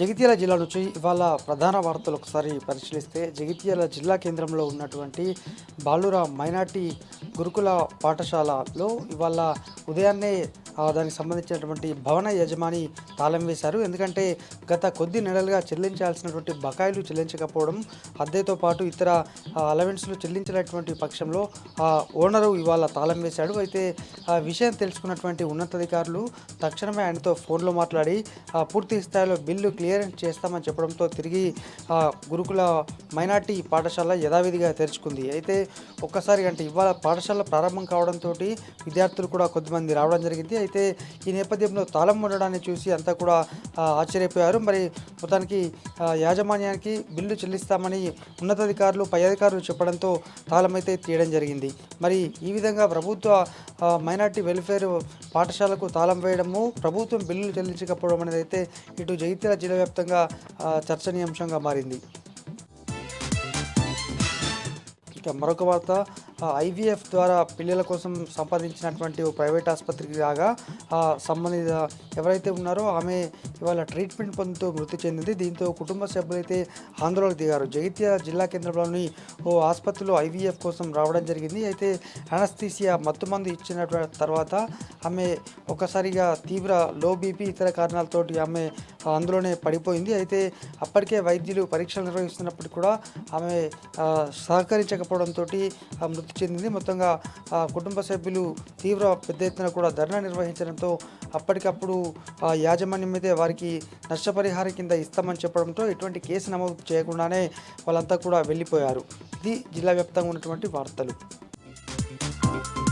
జగిత్యాల జిల్లా నుంచి ఇవాళ ప్రధాన వార్తలు ఒకసారి పరిశీలిస్తే జగిత్యాల జిల్లా కేంద్రంలో ఉన్నటువంటి బాలుర మైనార్టీ గురుకుల పాఠశాలలో ఇవాళ ఉదయాన్నే దానికి సంబంధించినటువంటి భవన యజమాని తాళం వేశారు. ఎందుకంటే గత కొద్ది నెలలుగా చెల్లించాల్సినటువంటి బకాయిలు చెల్లించకపోవడం, అద్దెతో పాటు ఇతర అలవెన్స్లు చెల్లించినటువంటి పక్షంలో ఓనరు ఇవాళ తాళం వేశాడు. అయితే ఆ విషయం తెలుసుకున్నటువంటి ఉన్నతాధికారులు తక్షణమే ఆయనతో ఫోన్లో మాట్లాడి పూర్తి స్థాయిలో బిల్లు క్లియరెన్స్ చేస్తామని చెప్పడంతో తిరిగి గురుకుల మైనార్టీ పాఠశాల యథావిధిగా తెరుచుకుంది. అయితే ఒక్కసారి అంటే ఇవాళ పాఠశాల ప్రారంభం కావడంతో విద్యార్థులు కూడా కొద్దిమంది రావడం జరిగింది. అయితే ఈ నేపథ్యంలో తాళం ఉండడాన్ని చూసి అంతా కూడా ఆశ్చర్యపోయారు. మరి మొత్తానికి యాజమాన్యానికి బిల్లు చెల్లిస్తామని ఉన్నతాధికారులు పై అధికారులు చెప్పడంతో తాళం అయితే తీయడం జరిగింది. మరి ఈ విధంగా ప్రభుత్వ మైనార్టీ వెల్ఫేర్ పాఠశాలకు తాళం వేయడము, ప్రభుత్వం బిల్లులు చెల్లించకపోవడం అనేది అయితే ఇటు జగిత్యాల జిల్లా వ్యాప్తంగా చర్చనీయాంశంగా మారింది. ఇక మరొక వార్త, ఐవీఎఫ్ ద్వారా పిల్లల కోసం సంపాదించినటువంటి ఓ ప్రైవేట్ ఆసుపత్రికి రాగా సంబంధిత ఎవరైతే ఉన్నారో ఆమె ఇవాళ ట్రీట్మెంట్ పొందుతూ మృతి చెందింది. దీంతో కుటుంబ సభ్యులైతే ఆందోళన దిగారు. జగిత్యాల జిల్లా కేంద్రంలోని ఓ ఆసుపత్రిలో ఐవీఎఫ్ కోసం రావడం జరిగింది. అయితే అనస్థీసియా మత్తుమందు ఇచ్చిన తర్వాత ఆమె ఒక్కసారిగా తీవ్ర లో బీపీ ఇతర కారణాలతోటి ఆమె అందులోనే పడిపోయింది. అయితే అప్పటికే వైద్యులు పరీక్షలు నిర్వహిస్తున్నప్పటికీ కూడా ఆమె సహకరించకపోవడంతో మృతి చెందింది. మొత్తంగా కుటుంబ సభ్యులు తీవ్ర పెద్ద ఎత్తున కూడా ధర్నా నిర్వహించడంతో అప్పటికప్పుడు యాజమాన్యం మీదే వారికి నష్టపరిహారం కింద ఇస్తామని చెప్పడంతో ఎటువంటి కేసు నమోదు చేయకుండానే వాళ్ళంతా కూడా వెళ్ళిపోయారు. ఇది జిల్లా వ్యాప్తంగా ఉన్నటువంటి వార్తలు.